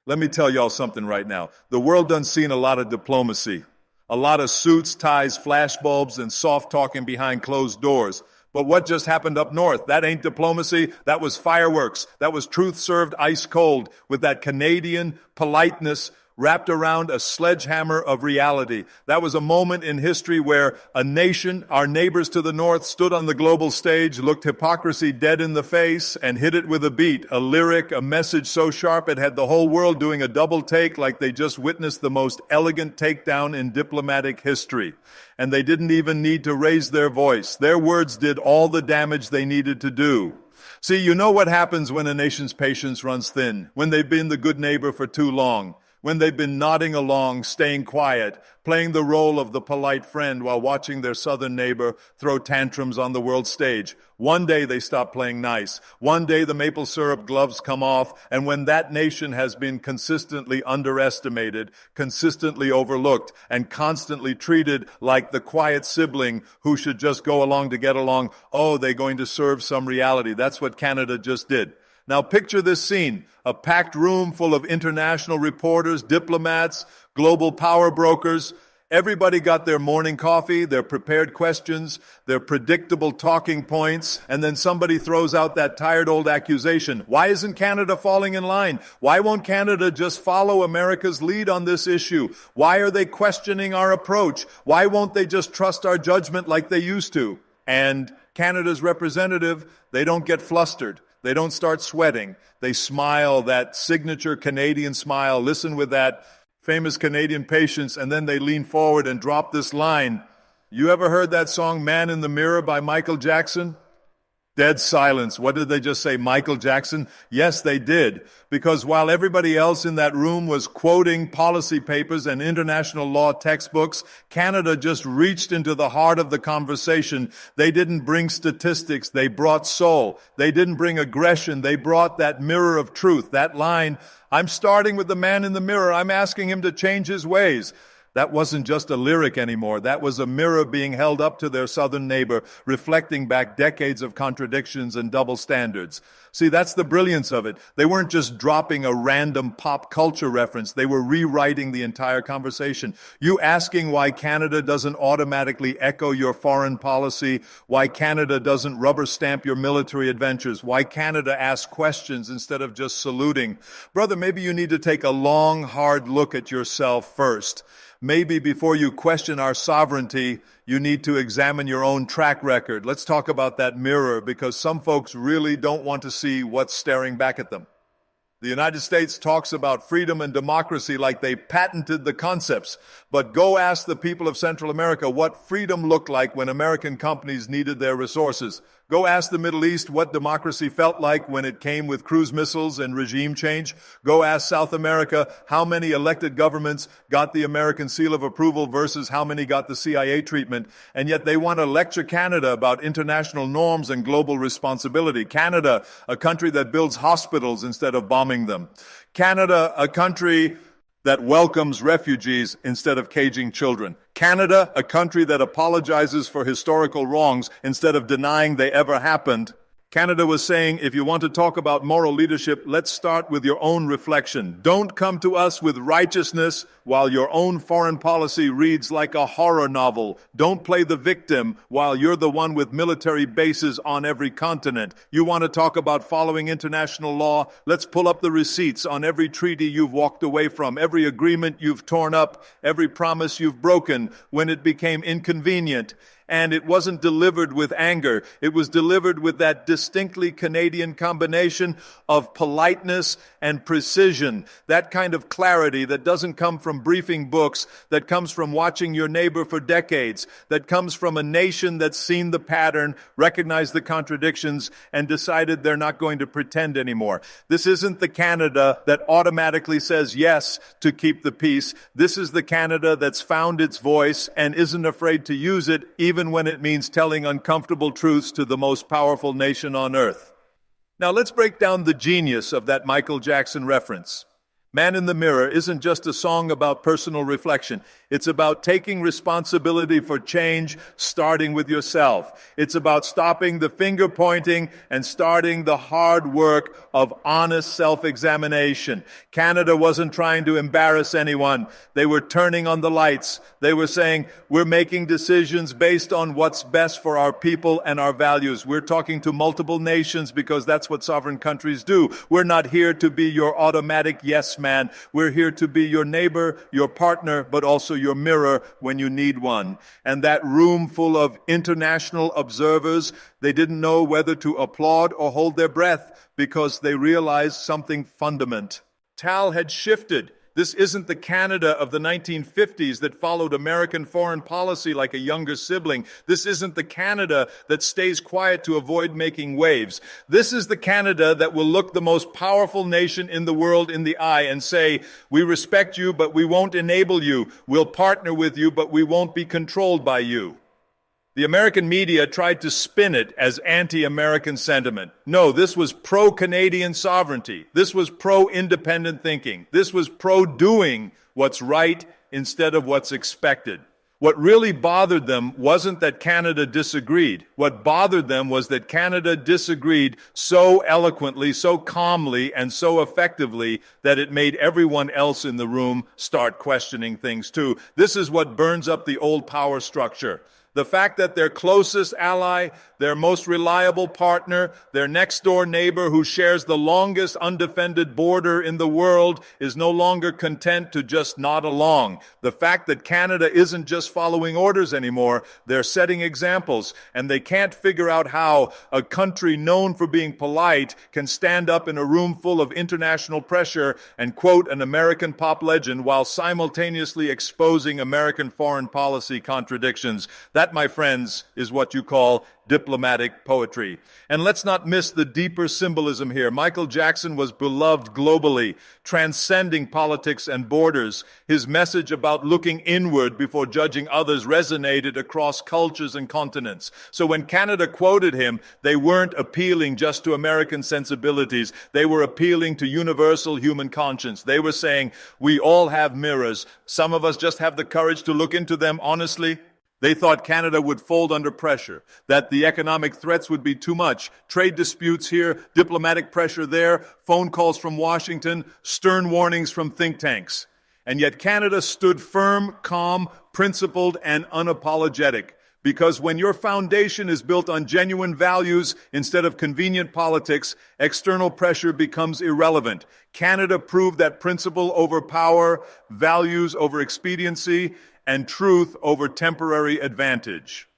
Let me tell y'all something right now. The world done seen a lot of diplomacy, a lot of suits, ties, flashbulbs, and soft talking behind closed doors. But what just happened up north? That ain't diplomacy. That was fireworks. That was truth served ice cold with that Canadian politeness wrapped around a sledgehammer of reality. That was a moment in history where a nation, our neighbors to the north, stood on the global stage, looked hypocrisy dead in the face, and hit it with a beat, a lyric, a message so sharp it had the whole world doing a double take like they just witnessed the most elegant takedown in diplomatic history. And they didn't even need to raise their voice. Their words did all the damage they needed to do. See, you know what happens when a nation's patience runs thin, when they've been the good neighbor for too long, when they've been nodding along, staying quiet, playing the role of the polite friend while watching their southern neighbor throw tantrums on the world stage. One day they stop playing nice. One day the maple syrup gloves come off, and when that nation has been consistently underestimated, consistently overlooked, and constantly treated like the quiet sibling who should just go along to get along, oh, they're going to serve some reality. That's what Canada just did. Now picture this scene, a packed room full of international reporters, diplomats, global power brokers. Everybody got their morning coffee, their prepared questions, their predictable talking points, and then somebody throws out that tired old accusation. Why isn't Canada falling in line? Why won't Canada just follow America's lead on this issue? Why are they questioning our approach? Why won't they just trust our judgment like they used to? And Canada's representative, they don't get flustered. They don't start sweating. They smile, that signature Canadian smile, listen with that famous Canadian patience, and then they lean forward and drop this line. You ever heard that song, Man in the Mirror by Michael Jackson? Dead silence. What did they just say, Michael Jackson? Yes, they did. Because while everybody else in that room was quoting policy papers and international law textbooks, Canada just reached into the heart of the conversation. They didn't bring statistics. They brought soul. They didn't bring aggression. They brought that mirror of truth. That line, I'm starting with the man in the mirror. I'm asking him to change his ways. That wasn't just a lyric anymore. That was a mirror being held up to their southern neighbor, reflecting back decades of contradictions and double standards. See, that's the brilliance of it. They weren't just dropping a random pop culture reference. They were rewriting the entire conversation. You asking why Canada doesn't automatically echo your foreign policy, why Canada doesn't rubber stamp your military adventures, why Canada asks questions instead of just saluting. Brother, maybe you need to take a long, hard look at yourself first. Maybe before you question our sovereignty, you need to examine your own track record. Let's talk about that mirror, because some folks really don't want to see what's staring back at them. The United States talks about freedom and democracy like they patented the concepts. But go ask the people of Central America what freedom looked like when American companies needed their resources. Go ask the Middle East what democracy felt like when it came with cruise missiles and regime change. Go ask South America how many elected governments got the American seal of approval versus how many got the CIA treatment. And yet they want to lecture Canada about international norms and global responsibility. Canada, a country that builds hospitals instead of bombing them. Canada, a country that welcomes refugees instead of caging children. Canada, a country that apologizes for historical wrongs instead of denying they ever happened. Canada was saying, if you want to talk about moral leadership, let's start with your own reflection. Don't come to us with righteousness while your own foreign policy reads like a horror novel. Don't play the victim while you're the one with military bases on every continent. You want to talk about following international law? Let's pull up the receipts on every treaty you've walked away from, every agreement you've torn up, every promise you've broken when it became inconvenient. And it wasn't delivered with anger. It was delivered with that distinctly Canadian combination of politeness and precision, that kind of clarity that doesn't come from briefing books, that comes from watching your neighbor for decades, that comes from a nation that's seen the pattern, recognized the contradictions, and decided they're not going to pretend anymore. This isn't the Canada that automatically says yes to keep the peace. This is the Canada that's found its voice and isn't afraid to use it, even when it means telling uncomfortable truths to the most powerful nation on earth. Now let's break down the genius of that Michael Jackson reference. Man in the Mirror isn't just a song about personal reflection. It's about taking responsibility for change, starting with yourself. It's about stopping the finger pointing and starting the hard work of honest self-examination. Canada wasn't trying to embarrass anyone. They were turning on the lights. They were saying, we're making decisions based on what's best for our people and our values. We're talking to multiple nations because that's what sovereign countries do. We're not here to be your automatic yes man. We're here to be your neighbor, your partner, but also your mirror when you need one. And that room full of international observers, they didn't know whether to applaud or hold their breath because they realized something fundamental. Tal had shifted. This isn't the Canada of the 1950s that followed American foreign policy like a younger sibling. This isn't the Canada that stays quiet to avoid making waves. This is the Canada that will look the most powerful nation in the world in the eye and say, we respect you, but we won't enable you. We'll partner with you, but we won't be controlled by you. The American media tried to spin it as anti-American sentiment. No, this was pro-Canadian sovereignty. This was pro-independent thinking. This was pro-doing what's right instead of what's expected. What really bothered them wasn't that Canada disagreed. What bothered them was that Canada disagreed so eloquently, so calmly, and so effectively that it made everyone else in the room start questioning things too. This is what burns up the old power structure. The fact that their closest ally, their most reliable partner, their next-door neighbor who shares the longest undefended border in the world is no longer content to just nod along. The fact that Canada isn't just following orders anymore, they're setting examples, and they can't figure out how a country known for being polite can stand up in a room full of international pressure and quote an American pop legend while simultaneously exposing American foreign policy contradictions. That, my friends, is what you call diplomatic poetry. And let's not miss the deeper symbolism here. Michael Jackson was beloved globally, transcending politics and borders. His message about looking inward before judging others resonated across cultures and continents. So when Canada quoted him, they weren't appealing just to American sensibilities. They were appealing to universal human conscience. They were saying, we all have mirrors. Some of us just have the courage to look into them honestly. They thought Canada would fold under pressure, that the economic threats would be too much. Trade disputes here, diplomatic pressure there, phone calls from Washington, stern warnings from think tanks. And yet Canada stood firm, calm, principled, and unapologetic. Because when your foundation is built on genuine values instead of convenient politics, external pressure becomes irrelevant. Canada proved that principle over power, values over expediency, and truth over temporary advantage.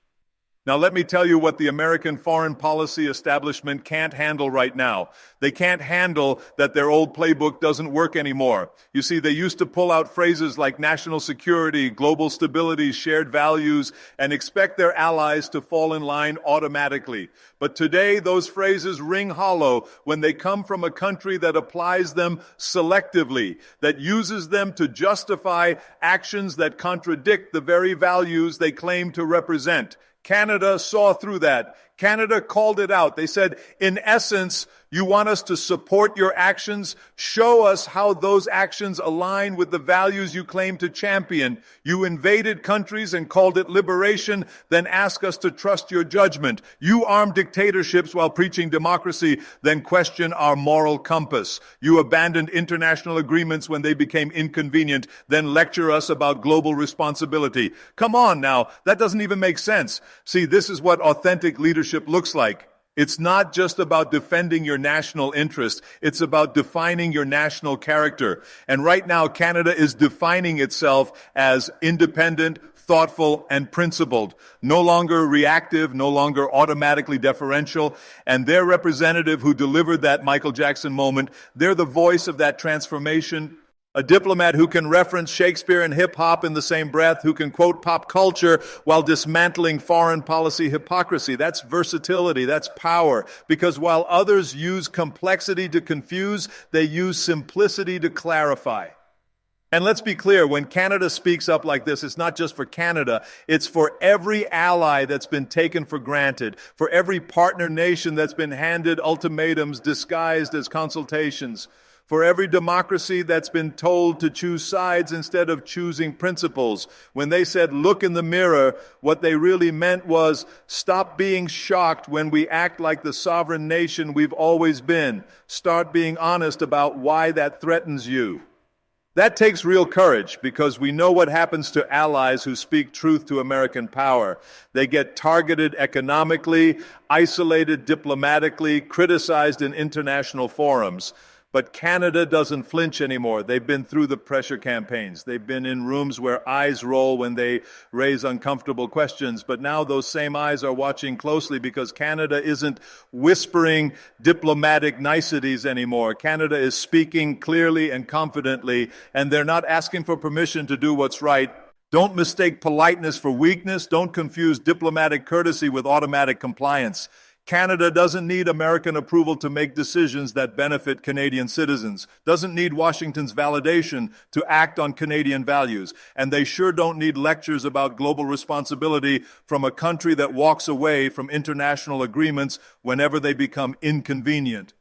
Now, let me tell you what the American foreign policy establishment can't handle right now. They can't handle that their old playbook doesn't work anymore. You see, they used to pull out phrases like national security, global stability, shared values, and expect their allies to fall in line automatically. But today, those phrases ring hollow when they come from a country that applies them selectively, that uses them to justify actions that contradict the very values they claim to represent. Canada saw through that. Canada called it out. They said, in essence, you want us to support your actions? Show us how those actions align with the values you claim to champion. You invaded countries and called it liberation, then ask us to trust your judgment. You armed dictatorships while preaching democracy, then question our moral compass. You abandoned international agreements when they became inconvenient, then lecture us about global responsibility. Come on now, that doesn't even make sense. See, this is what authentic leadership looks like. It's not just about defending your national interest. It's about defining your national character. And right now, Canada is defining itself as independent, thoughtful, and principled. No longer reactive, no longer automatically deferential. And their representative who delivered that Michael Jackson moment, they're the voice of that transformation. A diplomat who can reference Shakespeare and hip-hop in the same breath, who can quote pop culture while dismantling foreign policy hypocrisy. That's versatility, that's power. Because while others use complexity to confuse, they use simplicity to clarify. And let's be clear, when Canada speaks up like this, it's not just for Canada, it's for every ally that's been taken for granted, for every partner nation that's been handed ultimatums disguised as consultations, For every democracy that's been told to choose sides instead of choosing principles. When they said, look in the mirror, what they really meant was, stop being shocked when we act like the sovereign nation we've always been. Start being honest about why that threatens you. That takes real courage, because we know what happens to allies who speak truth to American power. They get targeted economically, isolated diplomatically, criticized in international forums. But Canada doesn't flinch anymore. They've been through the pressure campaigns. They've been in rooms where eyes roll when they raise uncomfortable questions. But now those same eyes are watching closely, because Canada isn't whispering diplomatic niceties anymore. Canada is speaking clearly and confidently, and they're not asking for permission to do what's right. Don't mistake politeness for weakness. Don't confuse diplomatic courtesy with automatic compliance. Canada doesn't need American approval to make decisions that benefit Canadian citizens, doesn't need Washington's validation to act on Canadian values, and they sure don't need lectures about global responsibility from a country that walks away from international agreements whenever they become inconvenient.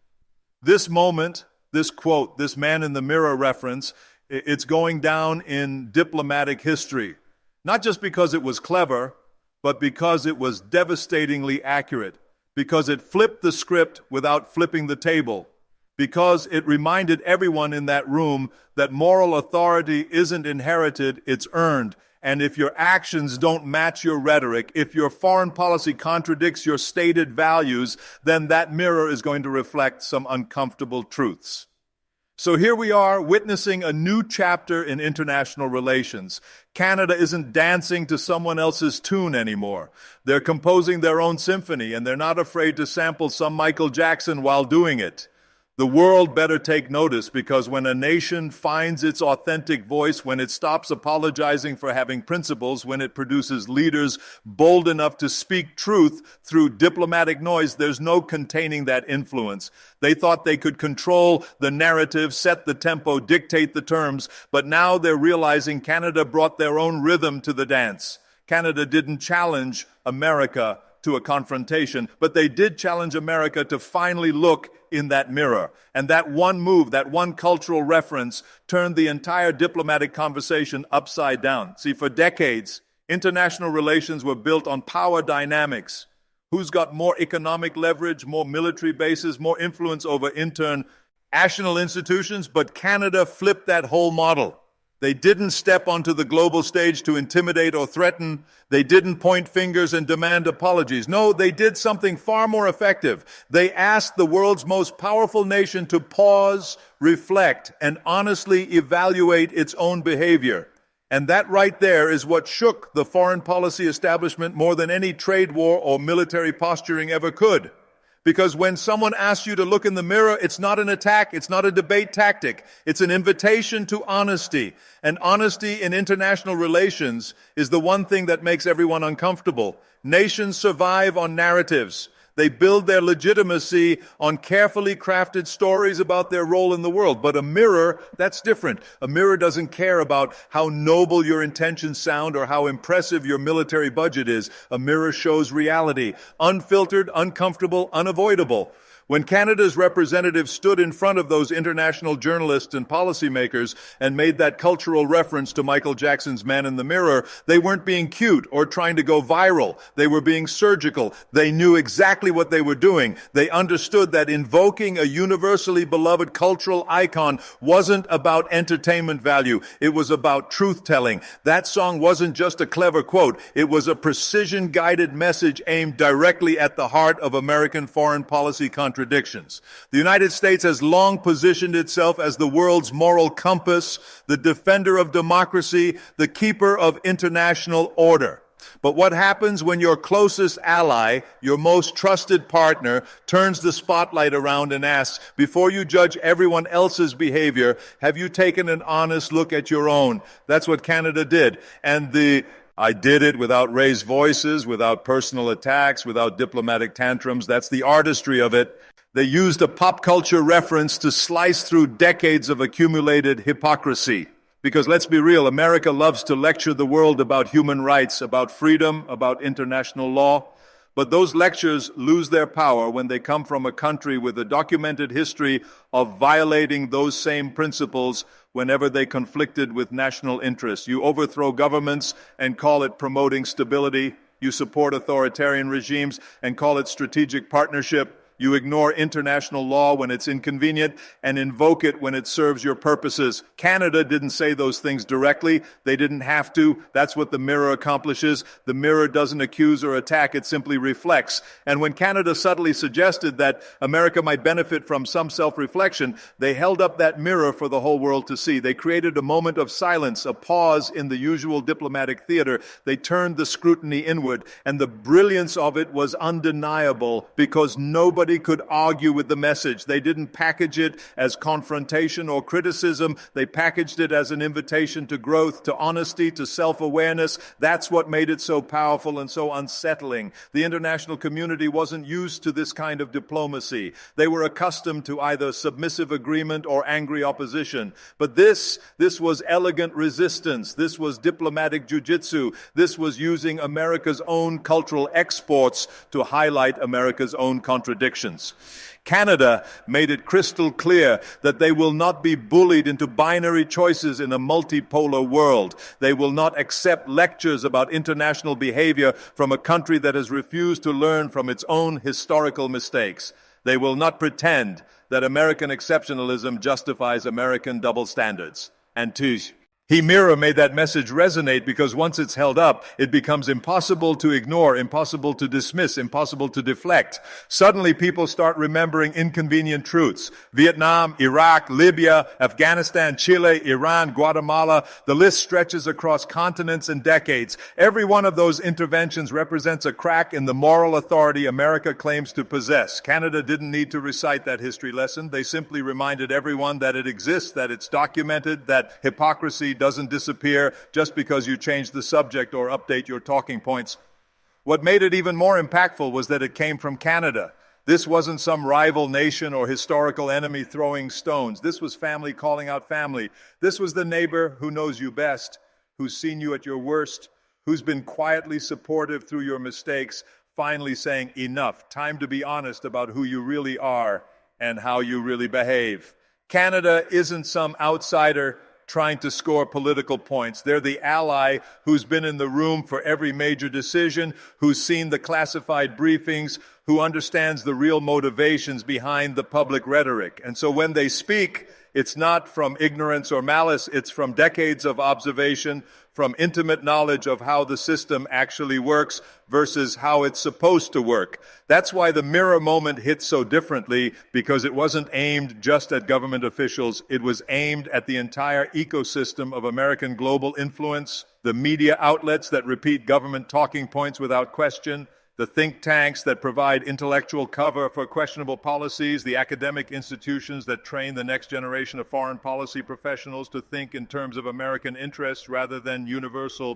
This moment, this quote, this man in the mirror reference, it's going down in diplomatic history, not just because it was clever, but because it was devastatingly accurate. Because it flipped the script without flipping the table, because it reminded everyone in that room that moral authority isn't inherited, it's earned. And if your actions don't match your rhetoric, if your foreign policy contradicts your stated values, then that mirror is going to reflect some uncomfortable truths. So here we are, witnessing a new chapter in international relations. Canada isn't dancing to someone else's tune anymore. They're composing their own symphony, and they're not afraid to sample some Michael Jackson while doing it. The world better take notice, because when a nation finds its authentic voice, when it stops apologizing for having principles, when it produces leaders bold enough to speak truth through diplomatic noise, there's no containing that influence. They thought they could control the narrative, set the tempo, dictate the terms, but now they're realizing Canada brought their own rhythm to the dance. Canada didn't challenge America to a confrontation, but they did challenge America to finally look in that mirror. And that one move, that one cultural reference, turned the entire diplomatic conversation upside down. See, for decades, international relations were built on power dynamics. Who's got more economic leverage, more military bases, more influence over international institutions? But Canada flipped that whole model. They didn't step onto the global stage to intimidate or threaten. They didn't point fingers and demand apologies. No, they did something far more effective. They asked the world's most powerful nation to pause, reflect, and honestly evaluate its own behavior. And that right there is what shook the foreign policy establishment more than any trade war or military posturing ever could. Because when someone asks you to look in the mirror, it's not an attack, it's not a debate tactic. It's an invitation to honesty. And honesty in international relations is the one thing that makes everyone uncomfortable. Nations survive on narratives. They build their legitimacy on carefully crafted stories about their role in the world. But a mirror, that's different. A mirror doesn't care about how noble your intentions sound or how impressive your military budget is. A mirror shows reality, unfiltered, uncomfortable, unavoidable. When Canada's representatives stood in front of those international journalists and policymakers and made that cultural reference to Michael Jackson's Man in the Mirror, they weren't being cute or trying to go viral. They were being surgical. They knew exactly what they were doing. They understood that invoking a universally beloved cultural icon wasn't about entertainment value. It was about truth-telling. That song wasn't just a clever quote. It was a precision-guided message aimed directly at the heart of American foreign policy contradictions. The United States has long positioned itself as the world's moral compass, the defender of democracy, the keeper of international order. But what happens when your closest ally, your most trusted partner, turns the spotlight around and asks, before you judge everyone else's behavior, have you taken an honest look at your own? That's what Canada did. And I did it without raised voices, without personal attacks, without diplomatic tantrums. That's the artistry of it. They used a pop culture reference to slice through decades of accumulated hypocrisy. Because let's be real, America loves to lecture the world about human rights, about freedom, about international law. But those lectures lose their power when they come from a country with a documented history of violating those same principles whenever they conflicted with national interests. You overthrow governments and call it promoting stability. You support authoritarian regimes and call it strategic partnership. You ignore international law when it's inconvenient and invoke it when it serves your purposes. Canada didn't say those things directly. They didn't have to. That's what the mirror accomplishes. The mirror doesn't accuse or attack. It simply reflects. And when Canada subtly suggested that America might benefit from some self-reflection, they held up that mirror for the whole world to see. They created a moment of silence, a pause in the usual diplomatic theater. They turned the scrutiny inward, and the brilliance of it was undeniable because nobody could argue with the message. They didn't package it as confrontation or criticism. They packaged it as an invitation to growth, to honesty, to self-awareness. That's what made it so powerful and so unsettling. The international community wasn't used to this kind of diplomacy. They were accustomed to either submissive agreement or angry opposition. But this was elegant resistance. This was diplomatic jujitsu. This was using America's own cultural exports to highlight America's own contradictions. Canada made it crystal clear that they will not be bullied into binary choices in a multipolar world. They will not accept lectures about international behavior from a country that has refused to learn from its own historical mistakes. They will not pretend that American exceptionalism justifies American double standards. And Mirror made that message resonate because once it's held up, it becomes impossible to ignore, impossible to dismiss, impossible to deflect. Suddenly people start remembering inconvenient truths. Vietnam, Iraq, Libya, Afghanistan, Chile, Iran, Guatemala. The list stretches across continents and decades. Every one of those interventions represents a crack in the moral authority America claims to possess. Canada didn't need to recite that history lesson. They simply reminded everyone that it exists, that it's documented, that hypocrisy doesn't disappear just because you change the subject or update your talking points. What made it even more impactful was that it came from Canada. This wasn't some rival nation or historical enemy throwing stones. This was family calling out family. This was the neighbor who knows you best, who's seen you at your worst, who's been quietly supportive through your mistakes, finally saying, enough, time to be honest about who you really are and how you really behave. Canada isn't some outsider trying to score political points. They're the ally who's been in the room for every major decision, who's seen the classified briefings, who understands the real motivations behind the public rhetoric. And so when they speak, it's not from ignorance or malice, it's from decades of observation, from intimate knowledge of how the system actually works versus how it's supposed to work. That's why the mirror moment hit so differently, because it wasn't aimed just at government officials. It was aimed at the entire ecosystem of American global influence, the media outlets that repeat government talking points without question, the think tanks that provide intellectual cover for questionable policies, the academic institutions that train the next generation of foreign policy professionals to think in terms of American interests rather than universal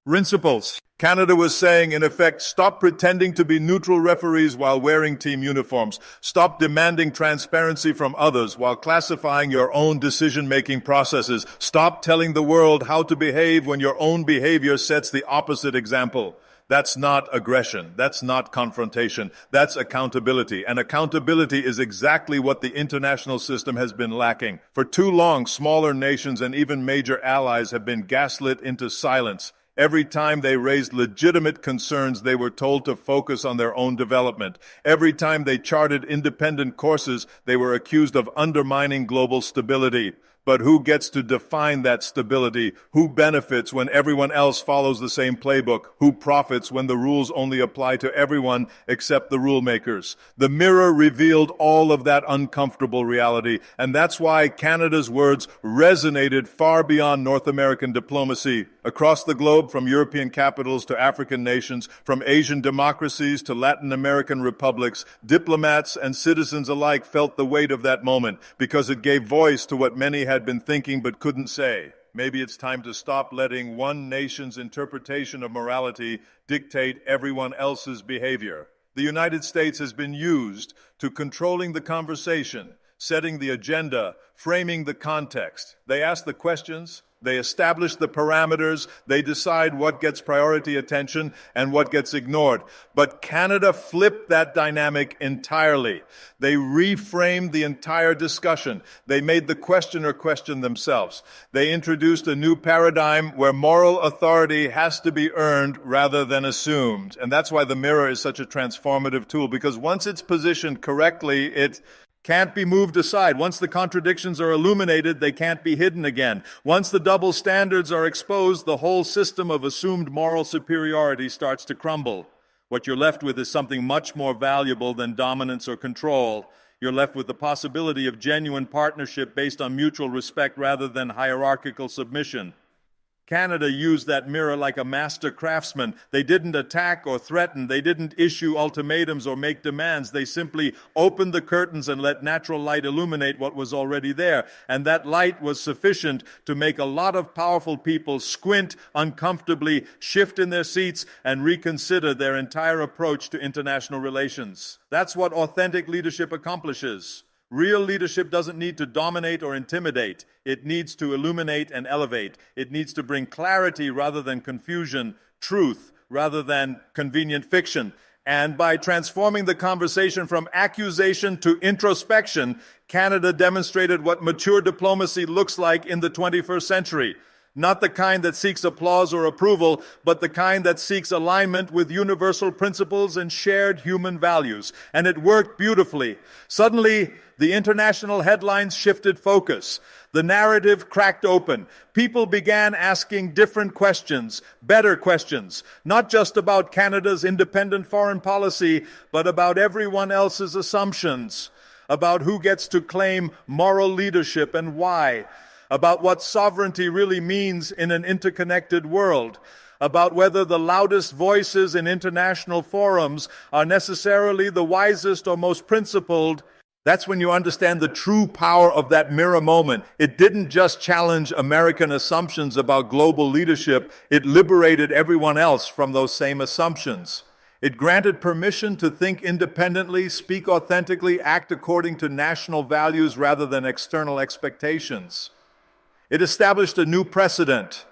principles. Canada was saying, in effect, stop pretending to be neutral referees while wearing team uniforms. Stop demanding transparency from others while classifying your own decision-making processes. Stop telling the world how to behave when your own behavior sets the opposite example. That's not aggression. That's not confrontation. That's accountability. And accountability is exactly what the international system has been lacking. For too long, smaller nations and even major allies have been gaslit into silence. Every time they raised legitimate concerns, they were told to focus on their own development. Every time they charted independent courses, they were accused of undermining global stability. But who gets to define that stability? Who benefits when everyone else follows the same playbook? Who profits when the rules only apply to everyone except the rule makers? The mirror revealed all of that uncomfortable reality, and that's why Canada's words resonated far beyond North American diplomacy. Across the globe, from European capitals to African nations, from Asian democracies to Latin American republics, diplomats and citizens alike felt the weight of that moment because it gave voice to what many had been thinking but couldn't say. Maybe it's time to stop letting one nation's interpretation of morality dictate everyone else's behavior. The United States has been used to controlling the conversation, setting the agenda, framing the context. They ask the questions, they establish the parameters, they decide what gets priority attention and what gets ignored. But Canada flipped that dynamic entirely. They reframed the entire discussion. They made the questioner question themselves. They introduced a new paradigm where moral authority has to be earned rather than assumed. And that's why the mirror is such a transformative tool, because once it's positioned correctly, it can't be moved aside. Once the contradictions are illuminated, they can't be hidden again. Once the double standards are exposed, the whole system of assumed moral superiority starts to crumble. What you're left with is something much more valuable than dominance or control. You're left with the possibility of genuine partnership based on mutual respect rather than hierarchical submission. Canada used that mirror like a master craftsman. They didn't attack or threaten. They didn't issue ultimatums or make demands. They simply opened the curtains and let natural light illuminate what was already there. And that light was sufficient to make a lot of powerful people squint uncomfortably, shift in their seats, and reconsider their entire approach to international relations. That's what authentic leadership accomplishes. Real leadership doesn't need to dominate or intimidate. It needs to illuminate and elevate. It needs to bring clarity rather than confusion, truth rather than convenient fiction. And by transforming the conversation from accusation to introspection, Canada demonstrated what mature diplomacy looks like in the 21st century. Not the kind that seeks applause or approval, but the kind that seeks alignment with universal principles and shared human values. And it worked beautifully. Suddenly, the international headlines shifted focus. The narrative cracked open. People began asking different questions, better questions, not just about Canada's independent foreign policy, but about everyone else's assumptions, about who gets to claim moral leadership and why, about what sovereignty really means in an interconnected world, about whether the loudest voices in international forums are necessarily the wisest or most principled. That's when you understand the true power of that mirror moment. It didn't just challenge American assumptions about global leadership, it liberated everyone else from those same assumptions. It granted permission to think independently, speak authentically, act according to national values rather than external expectations. It established a new precedent.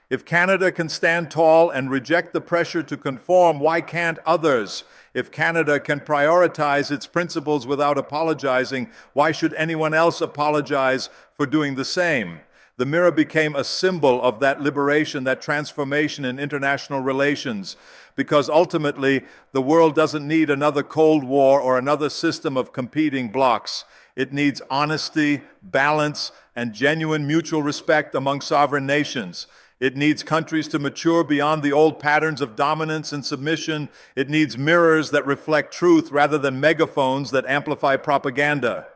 If Canada can stand tall and reject the pressure to conform, why can't others? If Canada can prioritize its principles without apologizing, why should anyone else apologize for doing the same? The mirror became a symbol of that liberation, that transformation in international relations, because ultimately the world doesn't need another Cold War or another system of competing blocs. It needs honesty, balance, and genuine mutual respect among sovereign nations. It needs countries to mature beyond the old patterns of dominance and submission. It needs mirrors that reflect truth rather than megaphones that amplify propaganda.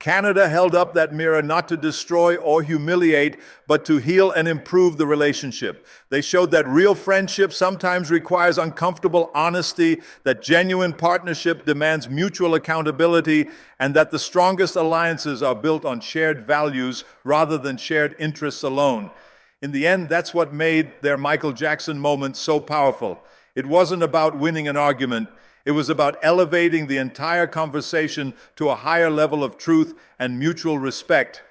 Canada held up that mirror not to destroy or humiliate, but to heal and improve the relationship. They showed that real friendship sometimes requires uncomfortable honesty, that genuine partnership demands mutual accountability, and that the strongest alliances are built on shared values rather than shared interests alone. In the end, that's what made their Michael Jackson moment so powerful. It wasn't about winning an argument. It was about elevating the entire conversation to a higher level of truth and mutual respect.